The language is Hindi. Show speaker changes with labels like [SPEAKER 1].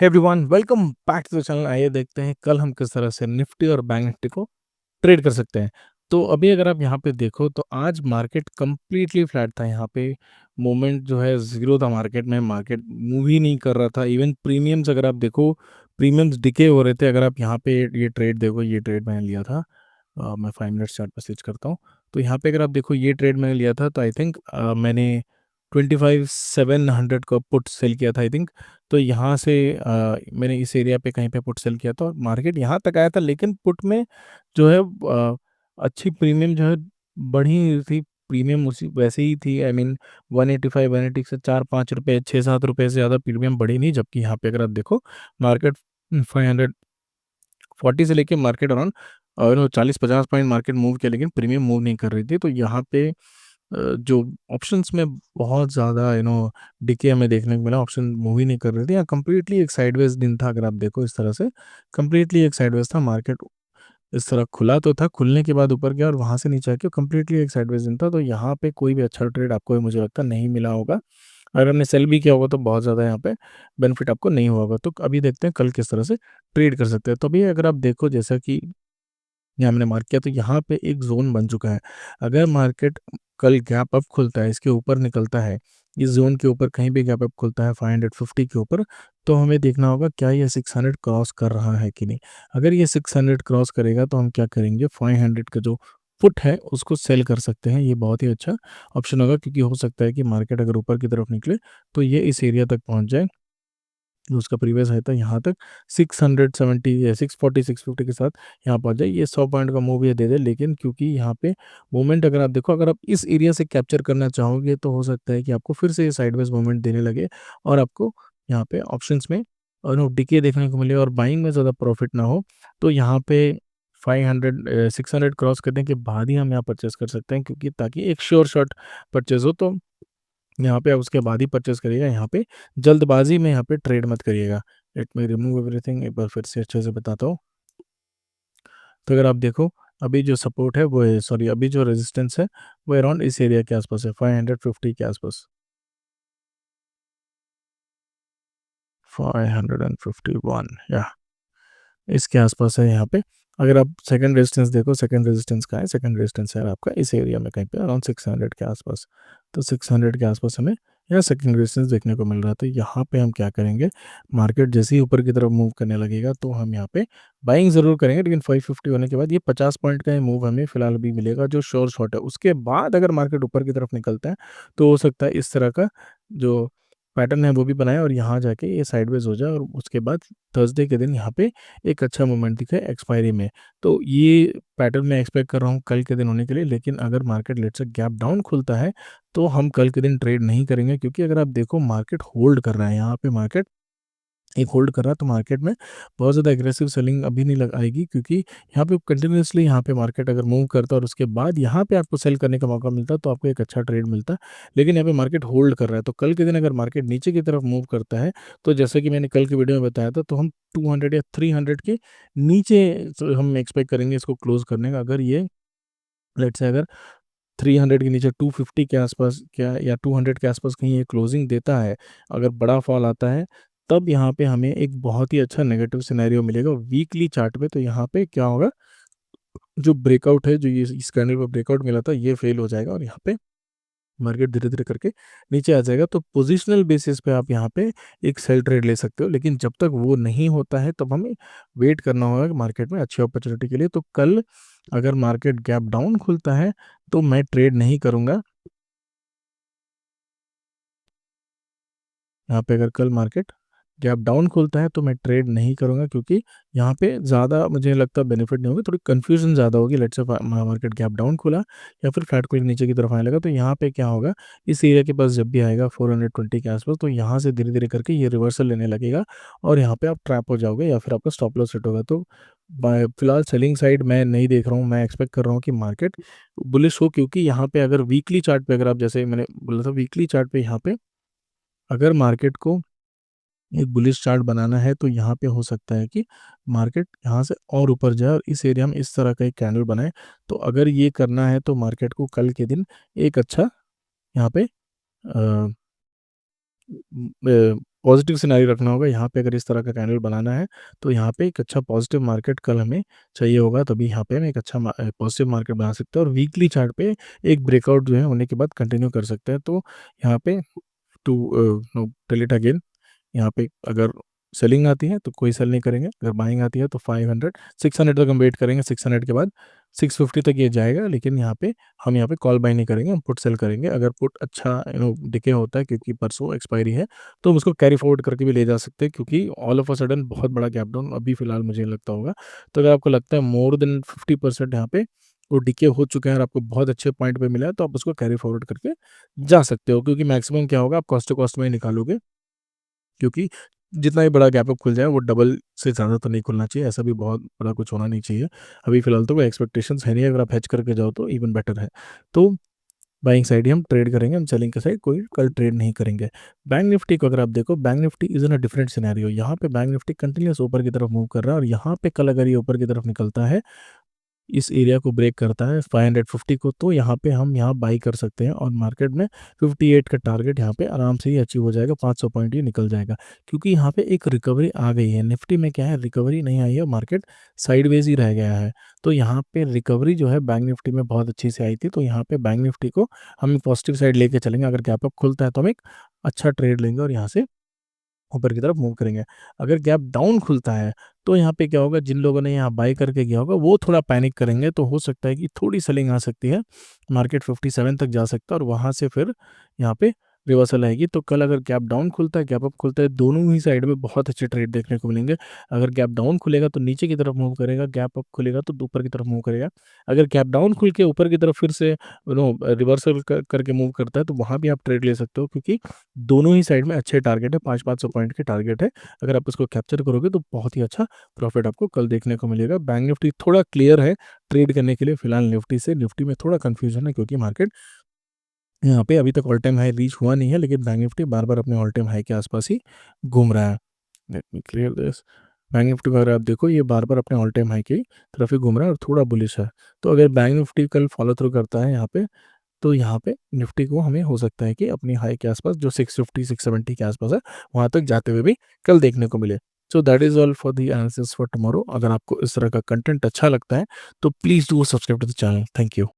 [SPEAKER 1] Hey everyone, welcome back to the channel. आइए देखते हैं कल हम किस तरह से निफ्टी और बैंक निफ्टी को ट्रेड कर सकते हैं। तो अभी अगर आप यहाँ पे देखो तो आज मार्केट कंप्लीटली फ्लैट था। यहाँ पे मूवमेंट जो है ज़ीरो था मार्केट में। मार्केट मूव ही नहीं कर रहा था। इवन प्रीमियम्स अगर आप देखो, प्रीमियम्स डिके हो रहे थे। अगर आप यहाँ पे ये ट्रेड देखो, ये ट्रेड मैंने लिया था। मैं 5 मिनट्स चार्ट पर स्विच करता हूँ। तो यहाँ पे अगर आप देखो, ये ट्रेड मैंने लिया था तो आई थिंक मैंने 25,700 का पुट सेल किया था आई थिंक। तो यहाँ से मैंने इस एरिया पे कहीं पे पुट सेल किया था और मार्केट यहाँ तक आया था, लेकिन पुट में जो है अच्छी प्रीमियम जो है बढ़ी ही थी। प्रीमियम उसी वैसे ही थी। आई मीन 185 180 से 4-5 रुपये 6-7 रुपये से ज़्यादा प्रीमियम बढ़ी नहीं। जबकि यहाँ पे अगर आप देखो, मार्केट 540 से लेके market around 40-50 point market move किया, लेकिन प्रीमियम मूव नहीं कर रही थी। तो यहाँ पे जो ऑप्शंस में बहुत ज़्यादा डिके हमें देखने को मिला। ऑप्शन मूव ही नहीं कर रहे थे। यहाँ कंप्लीटली एक साइडवेज दिन था। अगर आप देखो इस तरह से कंप्लीटली एक साइडवेज था। मार्केट इस तरह खुला तो था, खुलने के बाद ऊपर गया और वहाँ से नीचे आके कंप्लीटली एक साइडवेज दिन था। तो यहाँ पे कोई भी अच्छा ट्रेड आपको मुझे लगता नहीं मिला होगा। अगर हमने सेल भी किया होगा तो बहुत ज़्यादा यहाँ पे बेनिफिट आपको नहीं हुआ होगा। तो अभी देखते हैं कल किस तरह से ट्रेड कर सकते हैं। तो अभी अगर आप देखो, जैसा कि यहाँ हमने मार्क किया, तो यहाँ पे एक जोन बन चुका है। अगर मार्केट कल गैप अप खुलता है, इसके ऊपर निकलता है, इस जोन के ऊपर कहीं भी गैप अप खुलता है 550 के ऊपर, तो हमें देखना होगा क्या ये 600 क्रॉस कर रहा है कि नहीं। अगर ये 600 क्रॉस करेगा तो हम क्या करेंगे, 500 का जो पुट है उसको सेल कर सकते हैं। ये बहुत ही अच्छा ऑप्शन होगा, क्योंकि हो सकता है कि मार्केट अगर ऊपर की तरफ निकले तो ये इस एरिया तक पहुंच जाए जो उसका प्रीवियस है था, यहाँ तक 670 या 640 650 के साथ यहाँ पहुँच जाए। ये 100 पॉइंट का मूव ये दे दे, लेकिन क्योंकि यहाँ पे मूवमेंट अगर आप देखो, अगर आप इस एरिया से कैप्चर करना चाहोगे तो हो सकता है कि आपको फिर से ये साइडवेज मूवमेंट देने लगे और आपको यहाँ पे ऑप्शंस में डिके देखने को मिले और बाइंग में ज़्यादा प्रॉफिट ना हो। तो यहाँ पे 600 क्रॉस करने के बाद ही हम यहाँ परचेस कर सकते हैं, क्योंकि ताकि एक श्योर शॉट परचेज हो। तो यहाँ पे आप उसके बाद ही परचेस करिएगा। यहाँ पे जल्दबाजी में यहाँ पे ट्रेड मत करिएगा। लेट मी रिमूव एवरीथिंग, एक बार फिर से अच्छे से बताता हूँ। तो अगर आप देखो, अभी जो सपोर्ट है वो है, सॉरी, अभी जो रेजिस्टेंस है वो अराउंड इस एरिया के आसपास है, 550 के आसपास, 551 या इसके आसपास है यहाँ पे। अगर आप सेकंड रेजिस्टेंस देखो, सेकंड रेजिस्टेंस का है, सेकंड रेजिस्टेंस है आपका इस एरिया में कहीं पे अराउंड 600 के आसपास। तो 600 के आसपास हमें यहाँ सेकंड रेजिस्टेंस देखने को मिल रहा है। तो यहाँ पे हम क्या करेंगे, मार्केट जैसे ही ऊपर की तरफ मूव करने लगेगा तो हम यहाँ पे बाइंग ज़रूर करेंगे, लेकिन 550 होने के बाद ये 50 पॉइंट का ही मूव हमें फिलहाल अभी मिलेगा जो श्योर शॉट है। उसके बाद अगर मार्केट ऊपर की तरफ निकलता है तो हो सकता है इस तरह का जो पैटर्न है वो भी बनाए और यहाँ जाके ये साइडवेज हो जाए और उसके बाद थर्सडे के दिन यहाँ पे एक अच्छा मोमेंट दिखे एक्सपायरी में। तो ये पैटर्न मैं एक्सपेक्ट कर रहा हूँ कल के दिन होने के लिए। लेकिन अगर मार्केट लेट से गैप डाउन खुलता है तो हम कल के दिन ट्रेड नहीं करेंगे, क्योंकि अगर आप देखो मार्केट होल्ड कर रहा है, यहाँ पे मार्केट एक होल्ड कर रहा है। तो मार्केट में बहुत ज़्यादा एग्रेसिव सेलिंग अभी नहीं लग आएगी, क्योंकि यहाँ पे कंटिन्यूसली यहाँ पे मार्केट अगर मूव करता है और उसके बाद यहाँ पे आपको सेल करने का मौका मिलता है तो आपको एक अच्छा ट्रेड मिलता है। लेकिन यहाँ पे मार्केट होल्ड कर रहा है, तो कल के दिन अगर मार्केट नीचे की तरफ मूव करता है तो जैसे कि मैंने कल की वीडियो में बताया था, तो हम 200 या 300 के नीचे हम एक्सपेक्ट करेंगे इसको क्लोज करने का। अगर ये लेट से अगर 300 के नीचे 250 के आसपास क्या या 200 के आसपास कहीं ये क्लोजिंग देता है, अगर बड़ा फॉल आता है, तब यहाँ पे हमें एक बहुत ही अच्छा नेगेटिव सिनेरियो मिलेगा वीकली चार्ट पे। तो यहाँ पे क्या होगा, जो ब्रेकआउट है, जो ये इस कैंडल पर ब्रेकआउट मिला था, ये फेल हो जाएगा और यहाँ पे मार्केट धीरे धीरे करके नीचे आ जाएगा। तो पोजिशनल बेसिस पे आप यहाँ पे एक सेल ट्रेड ले सकते हो, लेकिन जब तक वो नहीं होता है तब हमें वेट करना होगा मार्केट में अच्छी अपॉर्चुनिटी के लिए। तो कल अगर मार्केट गैप डाउन खुलता है तो मैं ट्रेड नहीं करूँगा। यहाँ पे अगर कल मार्केट गैप डाउन खुलता है तो मैं ट्रेड नहीं करूँगा, क्योंकि यहाँ पे ज़्यादा मुझे लगता है बेनिफिट नहीं होगी, थोड़ी कन्फ्यूजन ज़्यादा होगी। Let's say market gap down खुला या फिर फ्लैट कोई नीचे की तरफ आने लगा, तो यहाँ पे क्या होगा, इस एरिया के पास जब भी आएगा 420 के आसपास, तो यहाँ से धीरे धीरे करके ये रिवर्सल लेने लगेगा और यहाँ पे आप ट्रैप हो जाओगे या फिर आपका स्टॉप लॉस हिट होगा। तो फिलहाल सेलिंग साइड मैं नहीं देख रहा हूँ। मैं एक्सपेक्ट कर रहा हूँ कि मार्केट बुलिश हो, क्योंकि यहाँ पे अगर वीकली चार्ट पे, अगर आप जैसे मैंने बोला था वीकली चार्ट पे, यहाँ पे अगर मार्केट को एक बुलिश चार्ट बनाना है तो यहाँ पे हो सकता है कि मार्केट यहाँ से और ऊपर जाए और इस एरिया में इस तरह का एक कैंडल बनाए। तो अगर ये करना है तो मार्केट को कल के दिन एक अच्छा यहाँ पे पॉजिटिव सिनेरियो रखना होगा। यहाँ पे अगर इस तरह का कैंडल बनाना है तो यहाँ पे एक अच्छा पॉजिटिव मार्केट कल हमें चाहिए होगा, तभी यहाँ पे हम एक अच्छा पॉजिटिव मार्केट बना सकते हैं और वीकली चार्ट पे एक ब्रेकआउट जो है होने के बाद कंटिन्यू कर सकते हैं। तो यहाँ पे टू टेल इट अगेन, यहाँ पे अगर सेलिंग आती है तो कोई सेल नहीं करेंगे, अगर बाइंग आती है तो 500 600 तक हम वेट करेंगे, 600 के बाद 650 तक ये जाएगा, लेकिन यहाँ पे कॉल बाई नहीं करेंगे, हम पुट सेल करेंगे। अगर पुट अच्छा डिके होता है क्योंकि परसों एक्सपायरी है तो हम उसको कैरी फॉरवर्ड करके भी ले जा सकते हैं, क्योंकि ऑल ऑफ अ सडन बहुत बड़ा गैप डाउन अभी फिलहाल मुझे नहीं लगता होगा। तो अगर आपको लगता है मोर देन 50% यहाँ पे वो डिके हो चुके हैं और आपको बहुत अच्छे पॉइंट पे मिला है, तो आप उसको कैरी फॉरवर्ड करके जा सकते हो, क्योंकि मैक्सिमम क्या होगा, आप कॉस्ट टू कॉस्ट में ही निकालोगे, क्योंकि जितना ही बड़ा गैप अप खुल जाए वो डबल से ज़्यादा तो नहीं खुलना चाहिए, ऐसा भी बहुत बड़ा कुछ होना नहीं चाहिए। अभी फ़िलहाल तो कोई एक्सपेक्टेशंस है नहीं, अगर आप हेज करके जाओ तो इवन बेटर है। तो बाइंग साइड ही हम ट्रेड करेंगे, हम सेलिंग के साइड कोई कल ट्रेड नहीं करेंगे। बैंक निफ्टी को अगर आप देखो, bank Nifty is in a different scenario. यहाँ पे बैंक निफ्टी कंटिन्यूअस ऊपर की तरफ मूव कर रहा है और यहाँ पे कल अगर ये ऊपर की तरफ निकलता है, इस एरिया को ब्रेक करता है 550 को, तो यहाँ पे हम यहाँ बाई कर सकते हैं और मार्केट में 58 का टारगेट यहाँ पे आराम से ही अचीव हो जाएगा, 500 पॉइंट ही निकल जाएगा, क्योंकि यहाँ पे एक रिकवरी आ गई है। निफ्टी में क्या है, रिकवरी नहीं आई है, मार्केट साइडवेज ही रह गया है। तो यहाँ पे रिकवरी जो है बैंक निफ्टी में बहुत अच्छी से आई थी, तो यहाँ पे बैंक निफ्टी को हम पॉजिटिव साइड लेके चलेंगे। अगर गैप अप खुलता है तो हम एक अच्छा ट्रेड लेंगे और यहाँ से ऊपर की तरफ मूव करेंगे। अगर गैप डाउन खुलता है तो यहाँ पे क्या होगा, जिन लोगों ने यहाँ बाय करके गया होगा वो थोड़ा पैनिक करेंगे, तो हो सकता है कि थोड़ी सेलिंग आ सकती है, मार्केट 57 तक जा सकता है और वहाँ से फिर यहाँ पे रिवर्सल आएगी। तो कल अगर गैप डाउन खुलता है, गैप अप खुलता है, दोनों ही साइड में बहुत अच्छे ट्रेड देखने को मिलेंगे। अगर गैप डाउन खुलेगा तो नीचे की तरफ मूव करेगा, गैप अप खुलेगा तो ऊपर की तरफ मूव करेगा। अगर गैप डाउन खुल के ऊपर की तरफ फिर से रिवर्सल करके मूव करता है तो वहाँ भी आप ट्रेड ले सकते हो, क्योंकि दोनों ही साइड में अच्छे टारगेट है, 500 पॉइंट के टारगेट है। अगर आप उसको कैप्चर करोगे तो बहुत ही अच्छा प्रॉफिट आपको कल देखने को मिलेगा। बैंक निफ्टी थोड़ा क्लियर है ट्रेड करने के लिए फिलहाल निफ्टी से, निफ्टी में थोड़ा कंफ्यूजन है क्योंकि मार्केट यहाँ पे अभी तक ऑल टाइम हाई रीच हुआ नहीं है, लेकिन बैंक निफ्टी बार बार अपने ऑल टाइम हाई के आसपास ही घूम रहा है। Let me clear this. Bank Nifty अगर आप देखो, ये बार बार अपने ऑल टाइम हाई की तरफ ही घूम रहा है और थोड़ा बुलिश है। तो अगर बैंक निफ्टी कल फॉलो थ्रू करता है यहाँ पे, तो यहाँ पे निफ्टी को हमें हो सकता है कि अपनी हाई के आसपास जो 650 670 के आसपास है वहाँ तक जाते हुए भी कल देखने को मिले। So that is all for the analysis for tomorrow. अगर आपको इस तरह का कंटेंट अच्छा लगता है तो please do subscribe to the channel. Thank you.